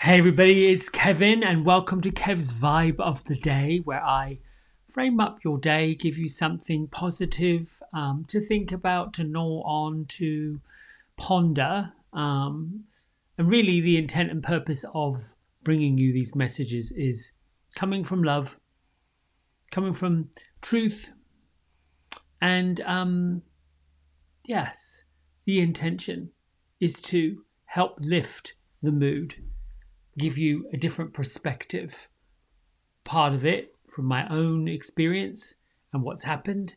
Hey everybody, it's Kevin and welcome to Kev's Vibe of the Day, where I frame up your day, give you something positive to think about, to gnaw on, to ponder. And really, the intent and purpose of bringing you these messages is coming from love, coming from truth, and yes, the intention is to help lift the mood, give you a different perspective. Part of it from my own experience and what's happened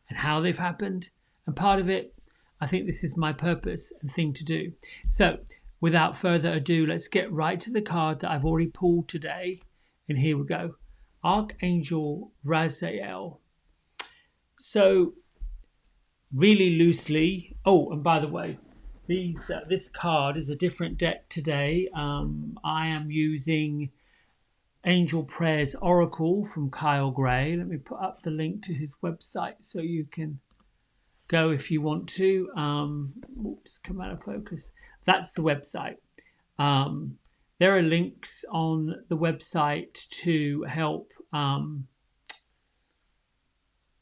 and how they've happened. And part of it, I think this is my purpose and thing to do. So, without further ado, let's get right to the card that I've already pulled today. And here we go, Archangel Raziel. So, really loosely. Oh, and by the way, this card is a different deck today. I am using Angel Prayers Oracle from Kyle Gray. Let me put up the link to his website so you can go if you want to. Oops, come out of focus. That's the website. There are links on the website to help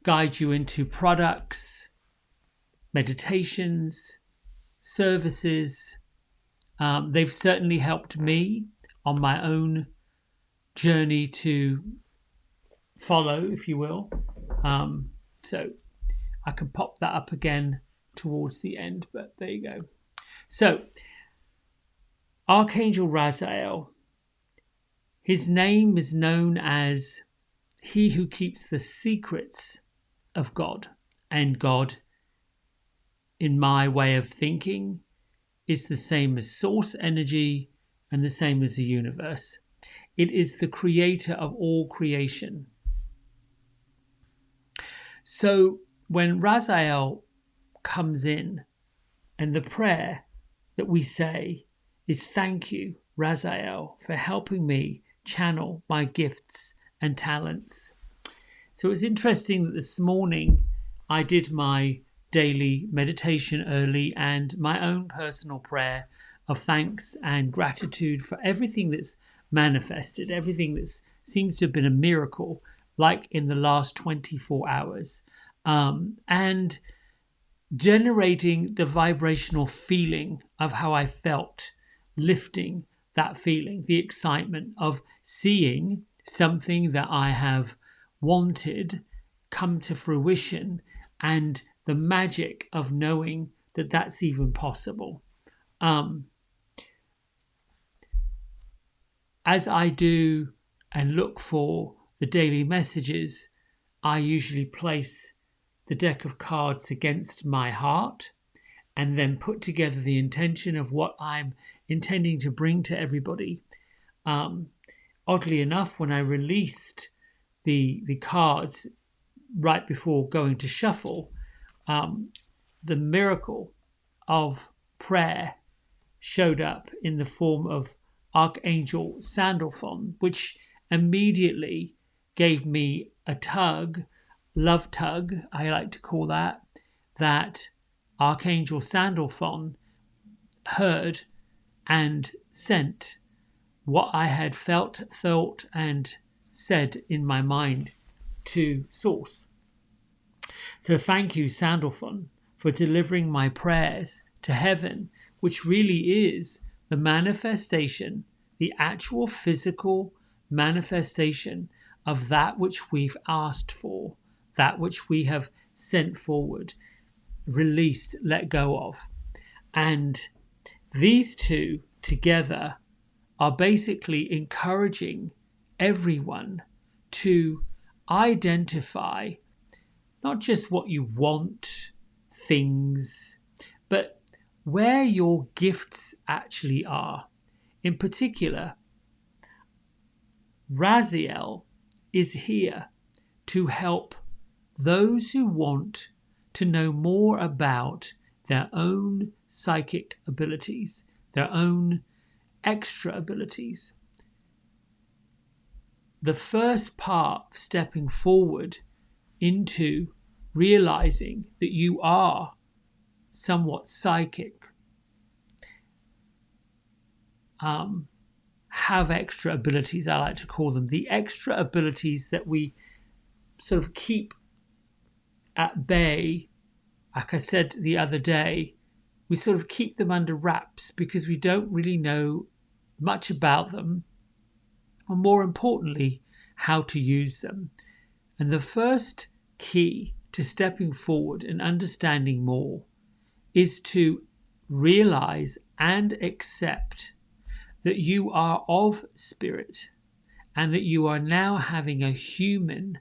guide you into products, meditations, services. They've certainly helped me on my own journey to follow, if you will. So I can pop that up again towards the end, but there you go. So Archangel Raziel, his name is known as he who keeps the secrets of God, and God, in my way of thinking, is the same as source energy and the same as the universe. It is the creator of all creation. So when Raziel comes in, and the prayer that we say is, thank you, Raziel, for helping me channel my gifts and talents. So it's interesting that this morning I did my daily meditation early and my own personal prayer of thanks and gratitude for everything that's manifested, everything that seems to have been a miracle, like in the last 24 hours, and generating the vibrational feeling of how I felt, lifting that feeling, the excitement of seeing something that I have wanted come to fruition, and the magic of knowing that that's even possible. As I do and look for the daily messages, I usually place the deck of cards against my heart and then put together the intention of what I'm intending to bring to everybody. Oddly enough, when I released the cards right before going to shuffle, the miracle of prayer showed up in the form of Archangel Sandalphon, which immediately gave me a tug, love tug, I like to call that Archangel Sandalphon heard and sent what I had felt, thought, and said in my mind to Source. So thank you, Sandalphon, for delivering my prayers to heaven, which really is the manifestation, the actual physical manifestation of that which we've asked for, that which we have sent forward, released, let go of. And these two together are basically encouraging everyone to identify not just what you want, things, but where your gifts actually are. In particular, Raziel is here to help those who want to know more about their own psychic abilities, their own extra abilities. The first part of stepping forward into realizing that you are somewhat psychic have extra abilities, I like to call them, the extra abilities that we sort of keep at bay. Like I said the other day, we sort of keep them under wraps because we don't really know much about them, or more importantly, how to use them. And the first key to stepping forward and understanding more is to realize and accept that you are of spirit and that you are now having a human,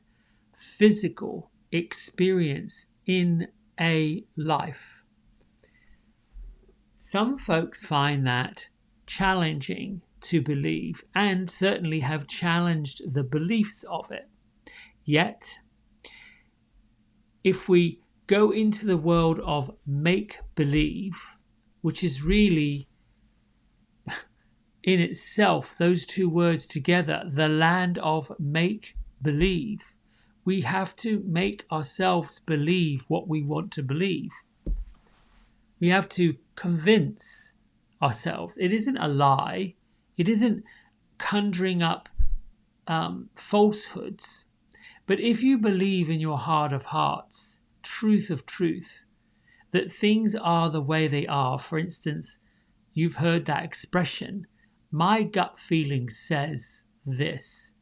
physical experience in a life. Some folks find that challenging to believe and certainly have challenged the beliefs of it. Yet, if we go into the world of make-believe, which is really in itself, those two words together, the land of make-believe, we have to make ourselves believe what we want to believe. We have to convince ourselves. It isn't a lie. It isn't conjuring up falsehoods. But if you believe in your heart of hearts, truth of truth, that things are the way they are, for instance, you've heard that expression, my gut feeling says this.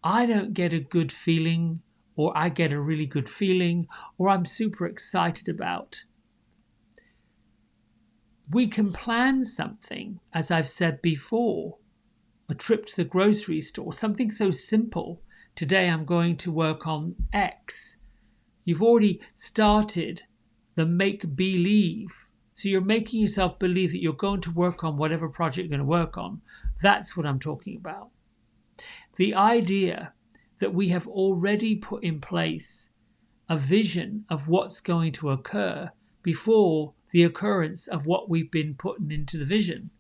I don't get a good feeling, or I get a really good feeling, or I'm super excited about. We can plan something, as I've said before, a trip to the grocery store, something so simple. Today I'm going to work on X. You've already started the make-believe. So you're making yourself believe that you're going to work on whatever project you're going to work on. That's what I'm talking about. The idea that we have already put in place a vision of what's going to occur before the occurrence of what we've been putting into the vision.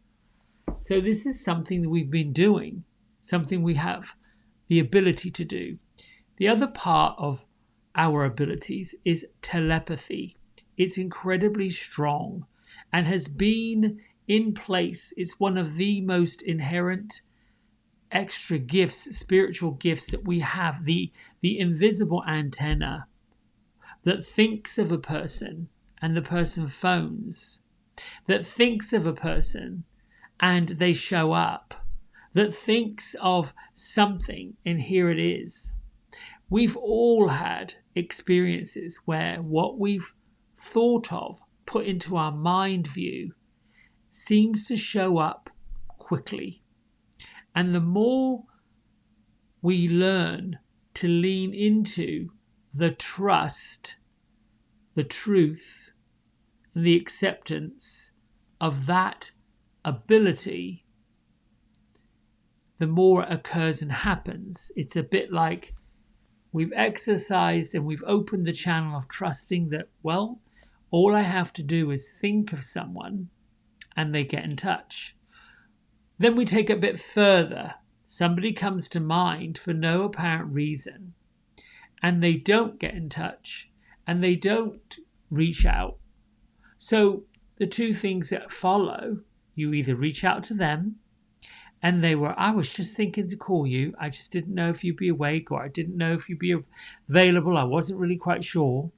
So this is something that we've been doing, something we have the ability to do. The other part of our abilities is telepathy. It's incredibly strong and has been in place. It's one of the most inherent extra gifts, spiritual gifts that we have, the invisible antenna that thinks of a person and the person phones, that thinks of a person and they show up, that thinks of something and here it is. We've all had experiences where what we've thought of, put into our mind view, seems to show up quickly. And the more we learn to lean into the trust, the truth, and the acceptance of that ability, the more it occurs and happens. It's a bit like we've exercised and we've opened the channel of trusting that, well, all I have to do is think of someone and they get in touch. Then we take it a bit further. Somebody comes to mind for no apparent reason and they don't get in touch and they don't reach out. So the two things that follow, you either reach out to them and I was just thinking to call you. I just didn't know if you'd be awake, or I didn't know if you'd be available. I wasn't really quite sure.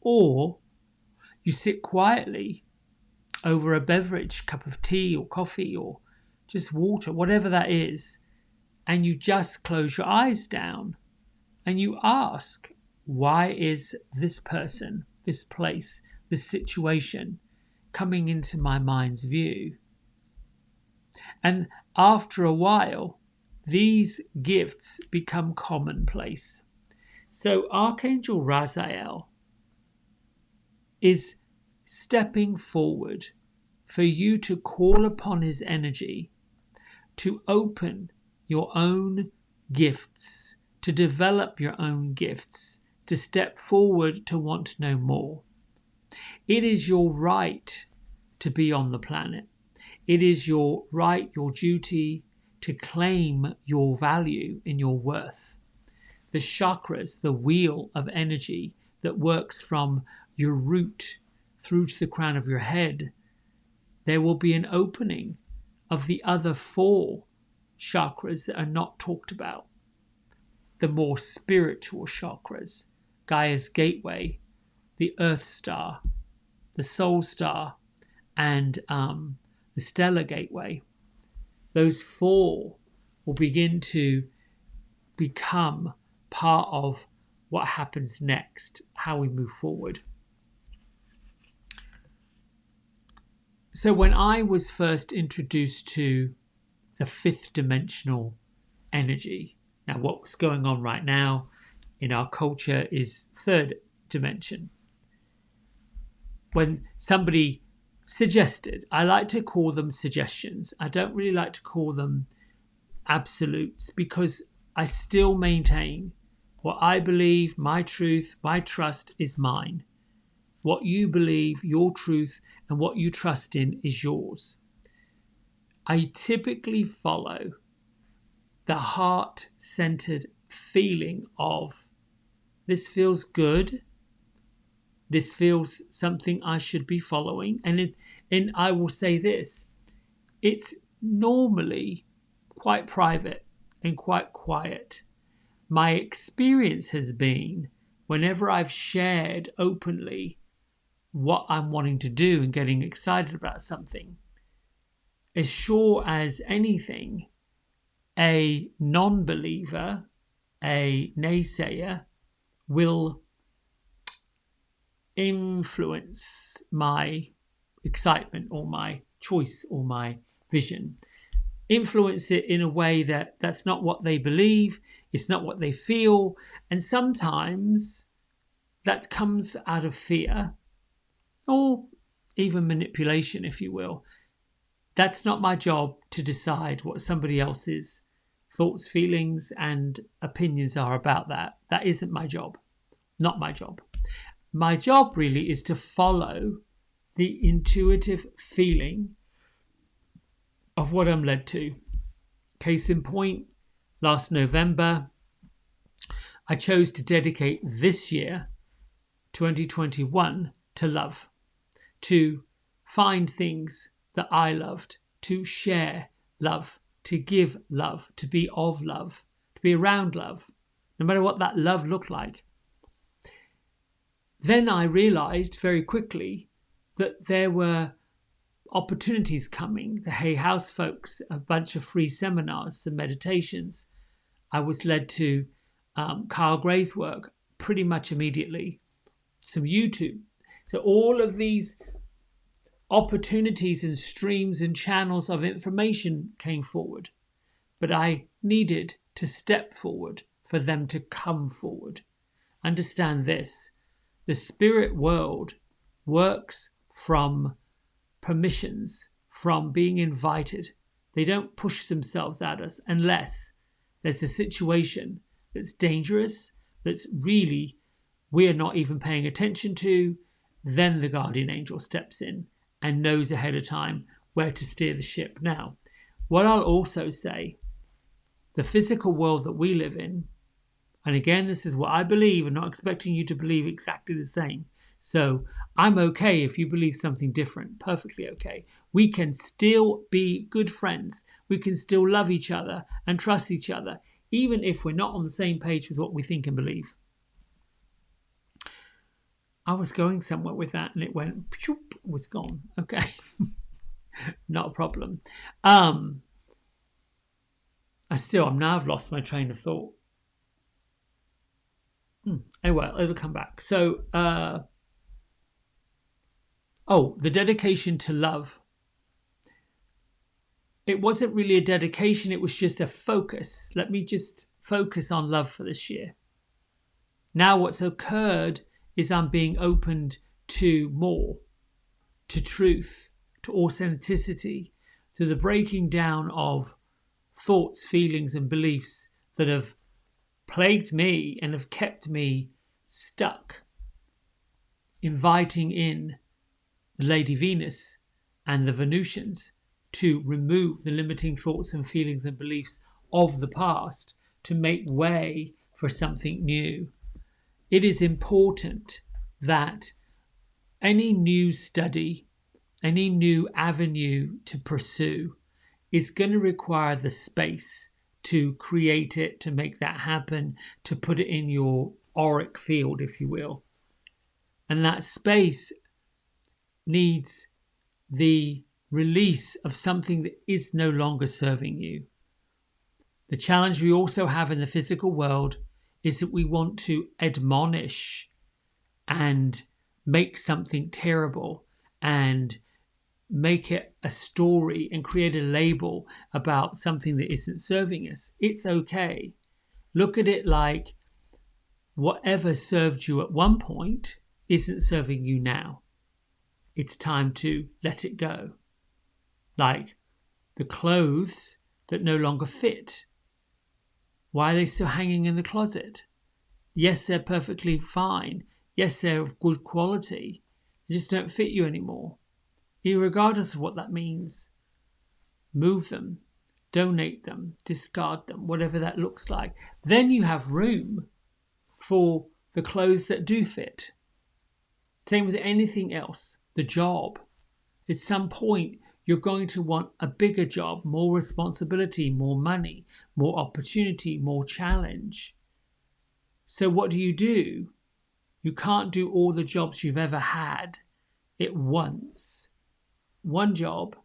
Or you sit quietly over a beverage, cup of tea or coffee or just water, whatever that is, and you just close your eyes down and you ask, why is this person, this place, this situation coming into my mind's view? And after a while, these gifts become commonplace. So Archangel Raziel is stepping forward for you to call upon his energy, to open your own gifts, to develop your own gifts, to step forward to want to know more. It is your right to be on the planet. It is your right, your duty to claim your value and your worth. The chakras, the wheel of energy that works from your root through to the crown of your head, there will be an opening of the other 4 chakras that are not talked about. The more spiritual chakras, Gaia's gateway, the Earth star, the Soul star, and the Stellar gateway. Those 4 will begin to become part of what happens next, how we move forward. So when I was first introduced to the 5th dimensional energy, now what's going on right now in our culture is 3rd dimension. When somebody suggested, I like to call them suggestions. I don't really like to call them absolutes, because I still maintain what I believe, my truth, my trust is mine. What you believe, your truth, and what you trust in is yours. I typically follow the heart-centered feeling of, this feels good, this feels something I should be following. And I will say this, it's normally quite private and quite quiet. My experience has been, whenever I've shared openly what I'm wanting to do and getting excited about something, as sure as anything, a non-believer, a naysayer, will influence my excitement or my choice or my vision. Influence it in a way that's not what they believe, it's not what they feel, and sometimes that comes out of fear or even manipulation, if you will. That's not my job to decide what somebody else's thoughts, feelings, and opinions are about that. That isn't my job. Not my job. My job really is to follow the intuitive feeling of what I'm led to. Case in point, last November, I chose to dedicate this year, 2021, to love, to find things that I loved, to share love, to give love, to be of love, to be around love, no matter what that love looked like. Then I realized very quickly that there were opportunities coming. The Hay House folks, a bunch of free seminars, some meditations. I was led to Carl Gray's work pretty much immediately, some YouTube. So all of these opportunities and streams and channels of information came forward. But I needed to step forward for them to come forward. Understand this. The spirit world works from permissions, from being invited. They don't push themselves at us unless there's a situation that's dangerous, that's really we're not even paying attention to. Then the guardian angel steps in and knows ahead of time where to steer the ship. Now, what I'll also say, the physical world that we live in, and again, this is what I believe, and not expecting you to believe exactly the same. So I'm okay if you believe something different, perfectly okay. We can still be good friends. We can still love each other and trust each other, even if we're not on the same page with what we think and believe. I was going somewhere with that and it went, was gone. Okay, not a problem. I've now lost my train of thought. Anyway, it'll come back. So, the dedication to love. It wasn't really a dedication, it was just a focus. Let me just focus on love for this year. Now what's occurred is I'm being opened to more, to truth, to authenticity, to the breaking down of thoughts, feelings, and beliefs that have plagued me and have kept me stuck, inviting in the Lady Venus and the Venusians to remove the limiting thoughts and feelings and beliefs of the past to make way for something new. It is important that any new study, any new avenue to pursue is going to require the space to create it, to make that happen, to put it in your auric field, if you will. And that space needs the release of something that is no longer serving you. The challenge we also have in the physical world is that we want to admonish and make something terrible and make it a story and create a label about something that isn't serving us. It's okay. Look at it like whatever served you at one point isn't serving you now. It's time to let it go. Like the clothes that no longer fit. Why are they still hanging in the closet? Yes, they're perfectly fine. Yes, they're of good quality. They just don't fit you anymore. Regardless of what that means, move them, donate them, discard them, whatever that looks like. Then you have room for the clothes that do fit. Same with anything else. The job. At some point, you're going to want a bigger job, more responsibility, more money, more opportunity, more challenge. So what do? You can't do all the jobs you've ever had at once. One job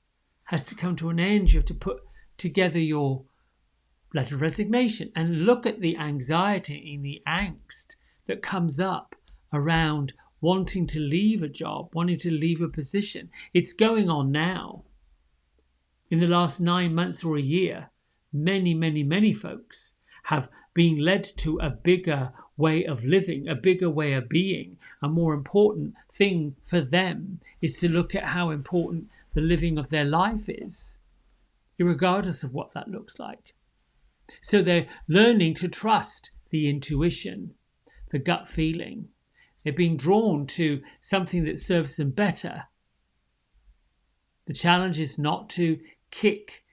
has to come to an end. You have to put together your letter of resignation and look at the anxiety and the angst that comes up around wanting to leave a job, wanting to leave a position. It's going on now. In the last 9 months or a year, many folks have been led to a bigger way of living, a bigger way of being. A more important thing for them is to look at how important the living of their life is, regardless of what that looks like. So they're learning to trust the intuition, the gut feeling. They're being drawn to something that serves them better. The challenge is not to kick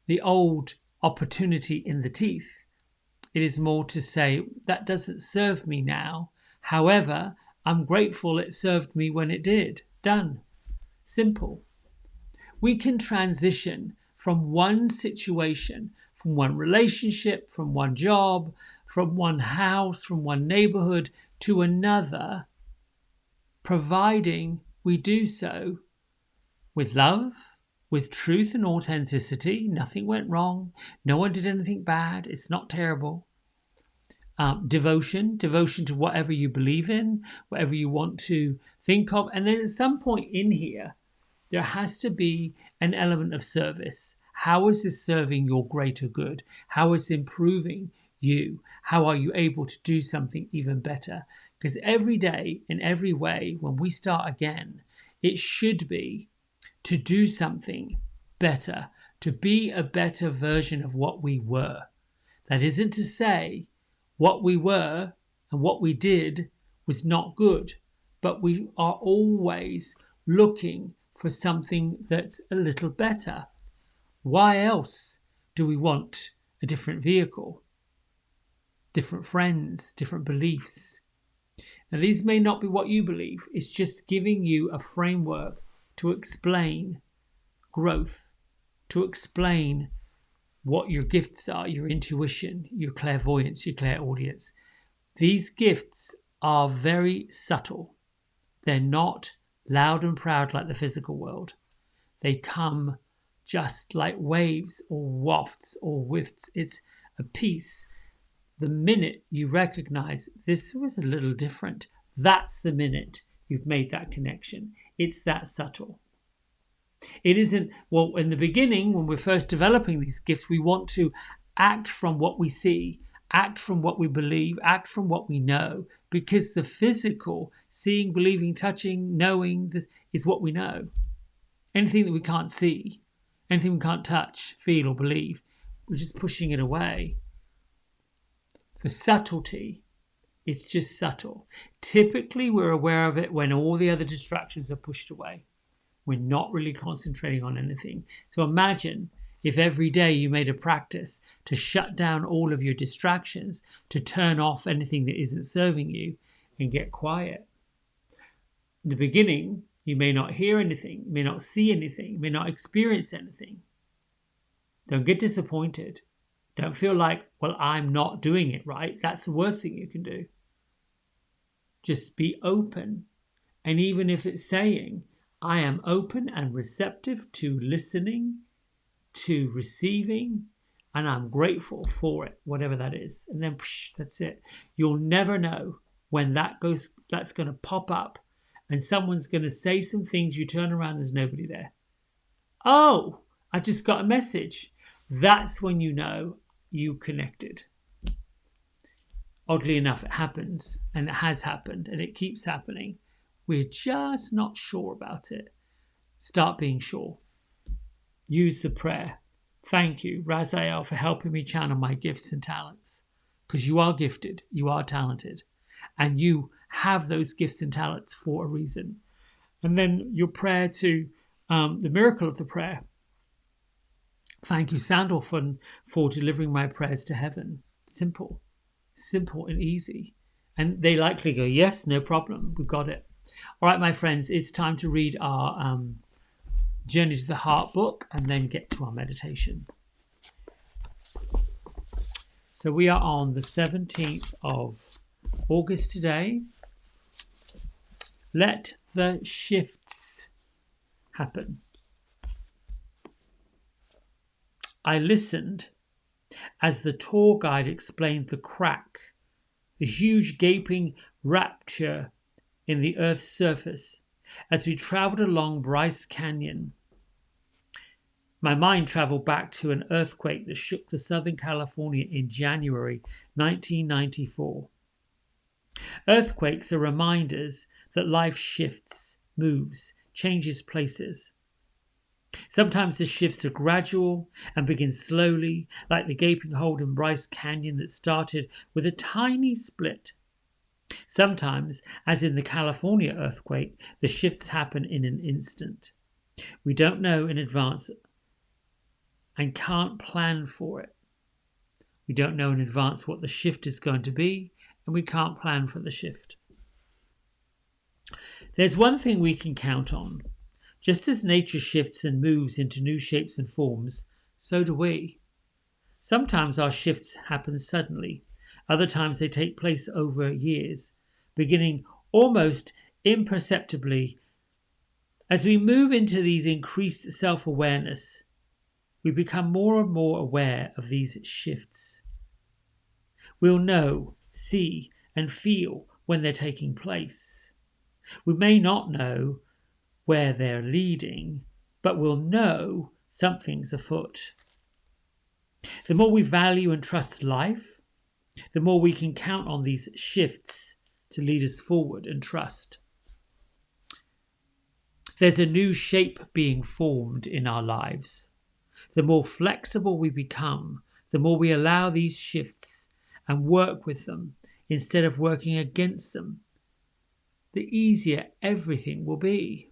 the old opportunity in the teeth. It is more to say, that doesn't serve me now. However, I'm grateful it served me when it did. Done. Simple. We can transition from one situation, from one relationship, from one job, from one house, from one neighborhood to another, providing we do so with love, with truth and authenticity. Nothing went wrong. No one did anything bad. It's not terrible. Devotion to whatever you believe in, whatever you want to think of. And then at some point in here, there has to be an element of service. How is this serving your greater good? How is it improving you? How are you able to do something even better? Because every day, in every way, when we start again, it should be to do something better, to be a better version of what we were. That isn't to say what we were and what we did was not good, but we are always looking for something that's a little better. Why else do we want a different vehicle, different friends, different beliefs? Now, these may not be what you believe. It's just giving you a framework to explain growth, to explain what your gifts are, your intuition, your clairvoyance, your clairaudience. These gifts are very subtle. They're not loud and proud like the physical world. They come just like waves or wafts or whiffs. It's a piece. The minute you recognize this was a little different, that's the minute you've made that connection. It's that subtle. It isn't, well, in the beginning, when we're first developing these gifts, we want to act from what we see, act from what we believe, act from what we know, because the physical, seeing, believing, touching, knowing, is what we know. Anything that we can't see, anything we can't touch, feel, or believe, we're just pushing it away. The subtlety is just subtle. Typically, we're aware of it when all the other distractions are pushed away. We're not really concentrating on anything. So imagine if every day you made a practice to shut down all of your distractions, to turn off anything that isn't serving you and get quiet. In the beginning, you may not hear anything, you may not see anything, you may not experience anything. Don't get disappointed. Don't feel like, well, I'm not doing it right. That's the worst thing you can do. Just be open. And even if it's saying, I am open and receptive to listening, to receiving, and I'm grateful for it, whatever that is. And then that's it. You'll never know when that's going to pop up and someone's going to say some things. You turn around, there's nobody there. Oh, I just got a message. That's when you know you connected. Oddly enough, it happens, and it has happened, and it keeps happening. We're just not sure about it. Start being sure. Use the prayer. Thank you, Raziel, for helping me channel my gifts and talents. Because you are gifted, you are talented, and you have those gifts and talents for a reason. And then your prayer to the miracle of the prayer. Thank you, Sandalphon, for delivering my prayers to heaven. Simple and easy. And they likely go, yes, no problem, we've got it. All right, my friends, it's time to read our Journey to the Heart book and then get to our meditation. So we are on the 17th of August today. Let the shifts happen. I listened as the tour guide explained the crack, the huge gaping rupture in the Earth's surface as we traveled along Bryce Canyon. My mind traveled back to an earthquake that shook the Southern California in January 1994. Earthquakes are reminders that life shifts, moves, changes places. Sometimes the shifts are gradual and begin slowly, like the gaping hole in Bryce Canyon that started with a tiny split. Sometimes, as in the California earthquake, the shifts happen in an instant. We don't know in advance and can't plan for it. We don't know in advance what the shift is going to be, and we can't plan for the shift. There's one thing we can count on. Just as nature shifts and moves into new shapes and forms, so do we. Sometimes our shifts happen suddenly. Other times they take place over years, beginning almost imperceptibly. As we move into these increased self-awareness, we become more and more aware of these shifts. We'll know, see, and feel when they're taking place. We may not know where they're leading, but we'll know something's afoot. The more we value and trust life, the more we can count on these shifts to lead us forward and trust. There's a new shape being formed in our lives. The more flexible we become, the more we allow these shifts and work with them instead of working against them, the easier everything will be.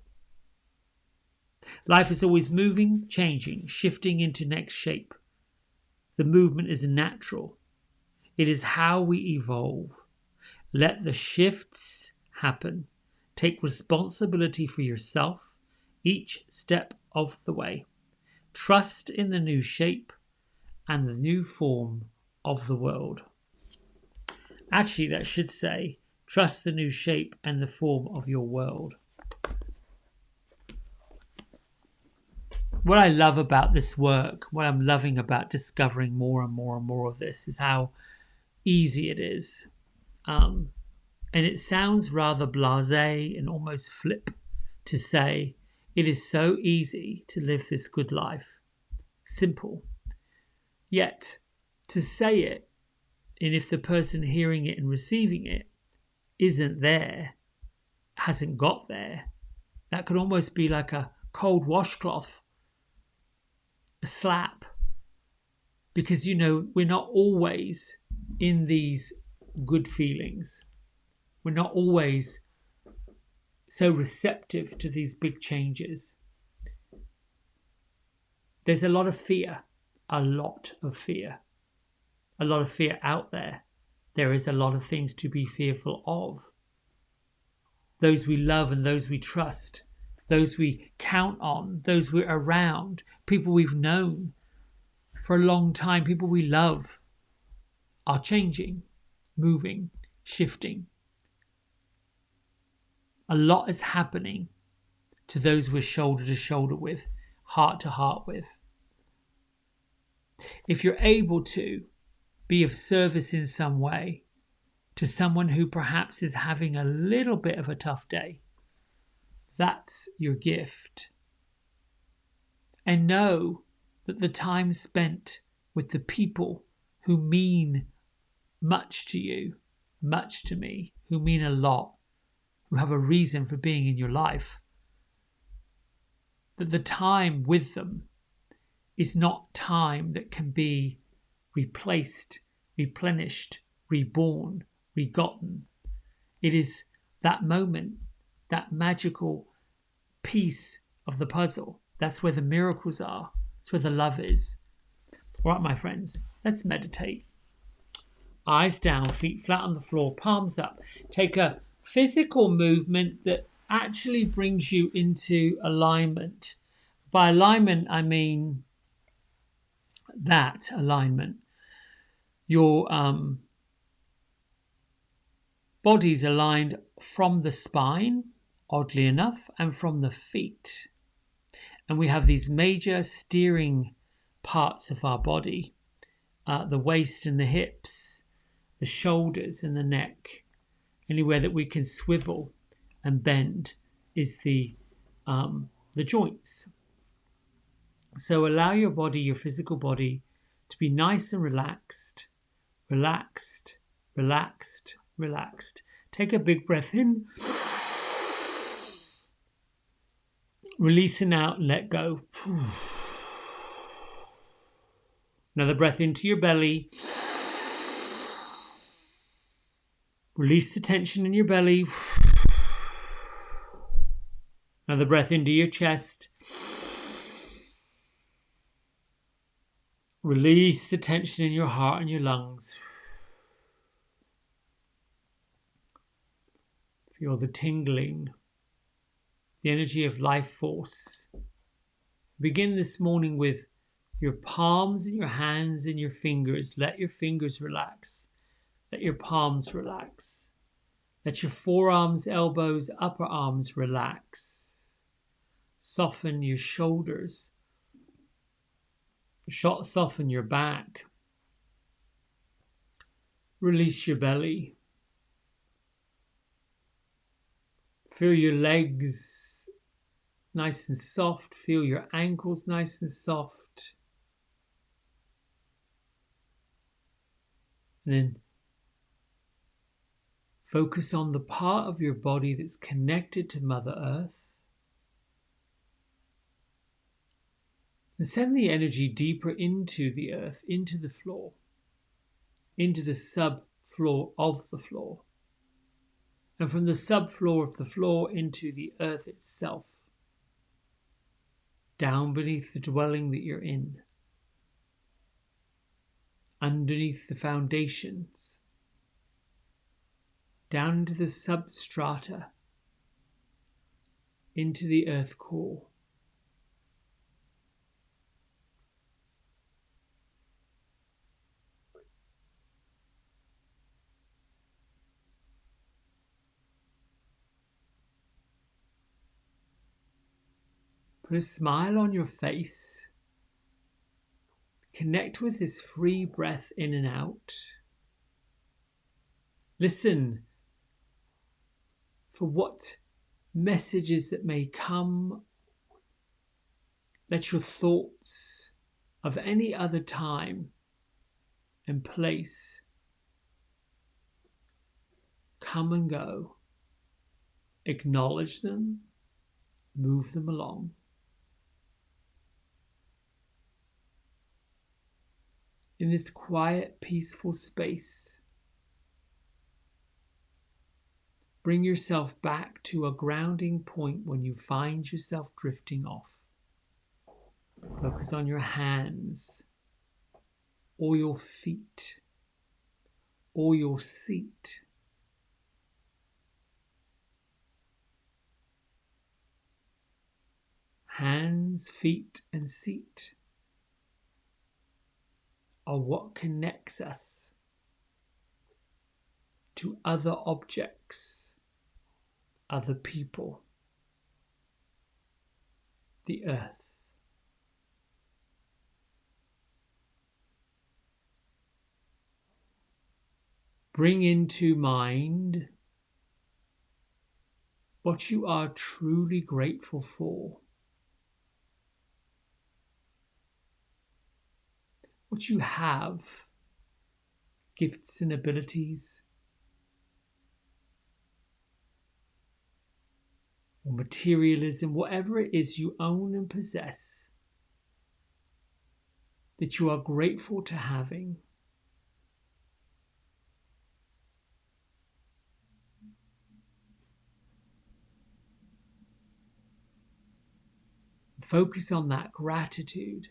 Life is always moving, changing, shifting into next shape. The movement is natural. It is how we evolve. Let the shifts happen. Take responsibility for yourself each step of the way. Trust in the new shape and the new form of the world. Actually, that should say, trust the new shape and the form of your world. What I love about this work, what I'm loving about discovering more and more and more of this, is how easy it is. And it sounds rather blasé and almost flip to say it is so easy to live this good life. Simple. Yet, to say it, and if the person hearing it and receiving it isn't there, hasn't got there, that could almost be like a cold washcloth, a slap. Because, we're not always in these good feelings. We're not always so receptive to these big changes. There's a lot of fear out there. There is a lot of things to be fearful of. Those we love and those we trust, those we count on, those we're around, people we've known, For a long time, people we love are changing, moving, shifting. A lot is happening to those we're shoulder to shoulder with, heart to heart with. If you're able to be of service in some way to someone who perhaps is having a little bit of a tough day, that's your gift. And know that the time spent with the people who mean much to you, much to me, who mean a lot, who have a reason for being in your life, that the time with them is not time that can be replaced, replenished, reborn, begotten. It is that moment, that magical piece of the puzzle. That's where the miracles are. That's where the love is. All right, my friends, let's meditate. Eyes down, feet flat on the floor, palms up. Take a physical movement that actually brings you into alignment. By alignment, I mean that alignment. Your body's aligned from the spine, oddly enough, and from the feet. And we have these major steering parts of our body, the waist and the hips, the shoulders and the neck. Anywhere that we can swivel and bend is the joints. So allow your body, your physical body, to be nice and relaxed, relaxed, relaxed, relaxed. Take a big breath in, releasing out and let go. Another breath into your belly. Release the tension in your belly. Another breath into your chest. Release the tension in your heart and your lungs. Feel the tingling, the energy of life force. Begin this morning with your palms and your hands and your fingers. Let your fingers relax. Let your palms relax. Let your forearms, elbows, upper arms relax. Soften your shoulders. Soften your back. Release your belly. Feel your legs nice and soft. Feel your ankles nice and soft. And then focus on the part of your body that's connected to Mother Earth. And send the energy deeper into the earth, into the floor, into the subfloor of the floor. And from the subfloor of the floor into the earth itself, down beneath the dwelling that you're in, underneath the foundations, down into the substrata, into the earth core. Put a smile on your face. Connect with this free breath in and out. Listen for what messages that may come. Let your thoughts of any other time and place come and go. Acknowledge them, move them along. In this quiet, peaceful space, bring yourself back to a grounding point when you find yourself drifting off. Focus on your hands, or your feet, or your seat. Hands, feet, and seat. are what connects us to other objects, other people, the earth. Bring into mind what you are truly grateful for, what you have, gifts and abilities, or materialism, whatever it is you own and possess, that you are grateful to having. Focus on that gratitude.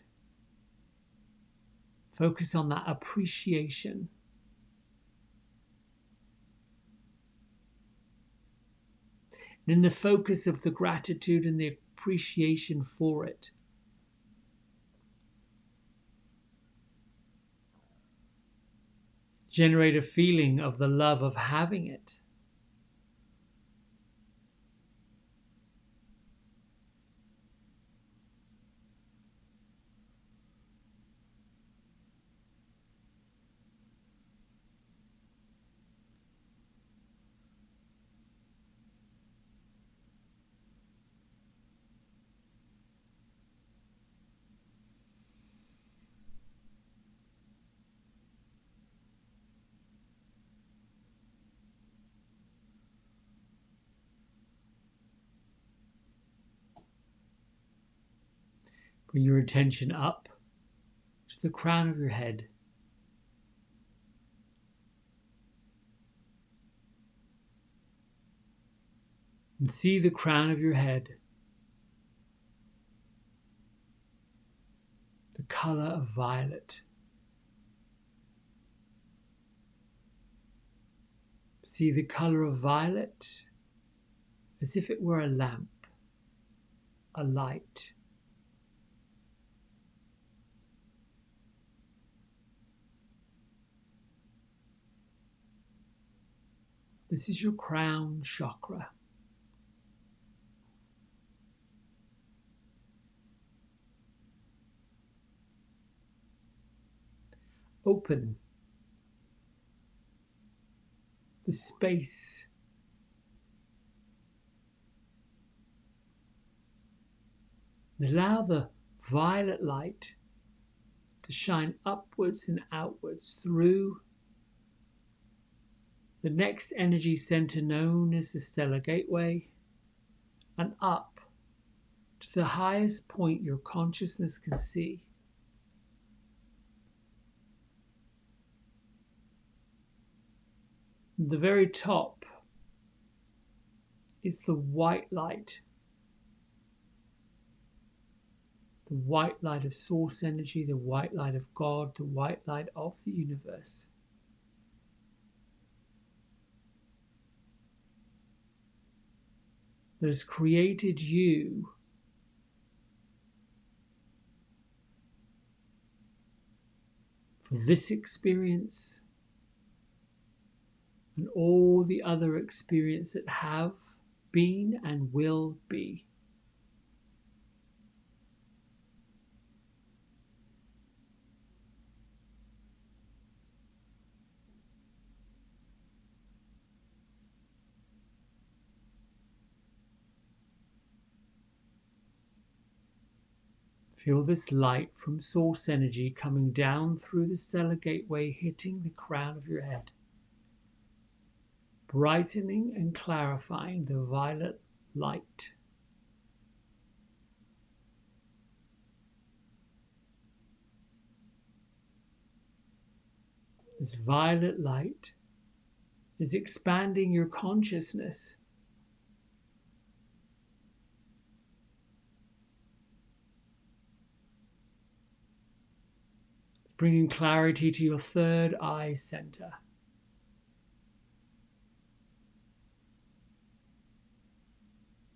Focus on that appreciation. And in the focus of the gratitude and the appreciation for it, generate a feeling of the love of having it. Bring your attention up to the crown of your head. And see the crown of your head, the color of violet. See the color of violet as if it were a lamp, a light. This is your crown chakra. Open the space and allow the violet light to shine upwards and outwards through the next energy center known as the stellar gateway and up to the highest point your consciousness can see. At the very top is the white light. The white light of source energy, the white light of God, the white light of the universe. That has created you for this experience and all the other experiences that have been and will be. Feel this light from source energy coming down through the stellar gateway, hitting the crown of your head, brightening and clarifying the violet light. This violet light is expanding your consciousness, bringing clarity to your third eye center.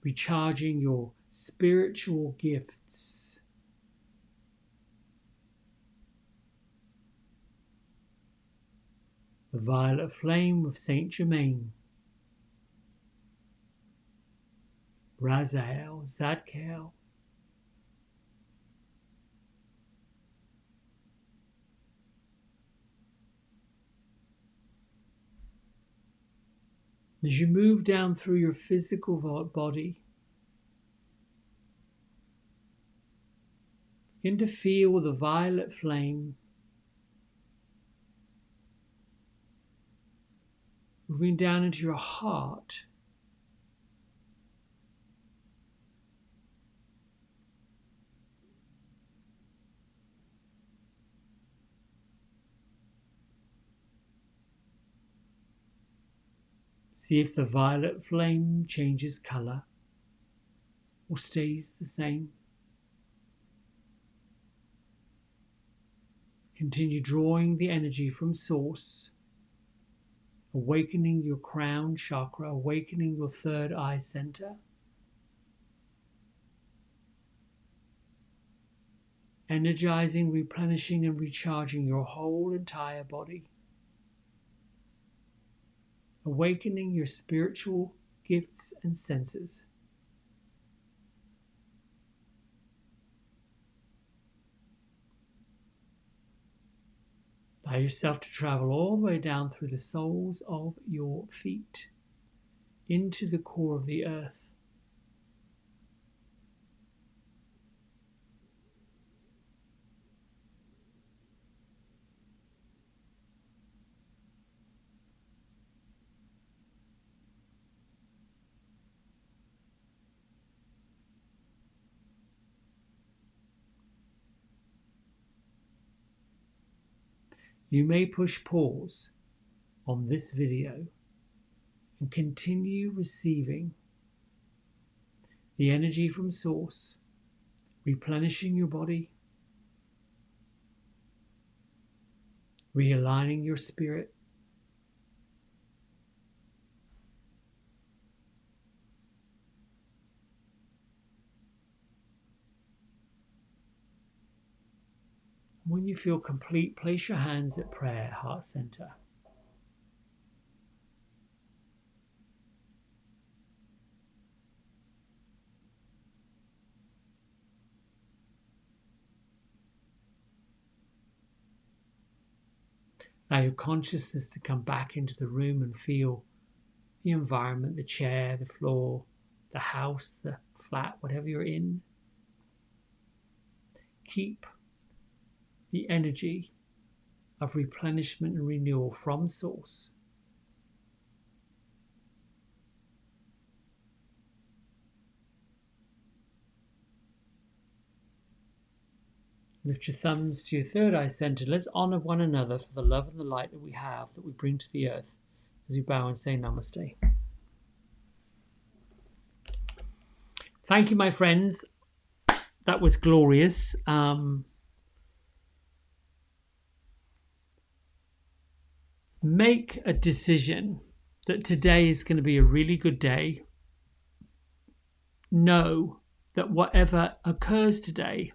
Recharging your spiritual gifts. the violet flame of Saint Germain, Raziel, Zadkiel, as you move down through your physical body, begin to feel the violet flame moving down into your heart. See if the violet flame changes colour or stays the same. Continue drawing the energy from source, awakening your crown chakra, awakening your third eye center, energizing, replenishing and recharging your whole entire body, awakening your spiritual gifts and senses. Allow yourself to travel all the way down through the soles of your feet into the core of the earth. You may push pause on this video and continue receiving the energy from source, replenishing your body, realigning your spirit, when you feel complete, place your hands at prayer, heart center. Allow your consciousness to come back into the room and feel the environment, the chair, the floor, the house, the flat, whatever you're in. Keep the energy of replenishment and renewal from source. Lift your thumbs to your third eye center. Let's honor one another for the love and the light that we have, that we bring to the earth, as we bow and say namaste. Thank you, my friends. That was glorious. Make a decision that today is going to be a really good day. Know that whatever occurs today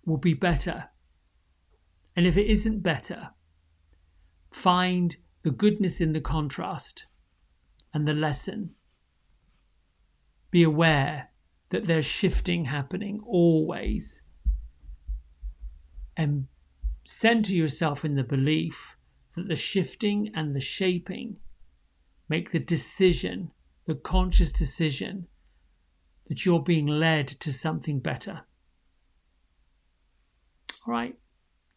will be better. And if it isn't better, find the goodness in the contrast and the lesson. Be aware that there's shifting happening always. And center yourself in the belief that the shifting and the shaping make the decision, the conscious decision, that you're being led to something better. All right.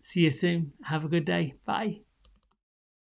See you soon. Have a good day. Bye.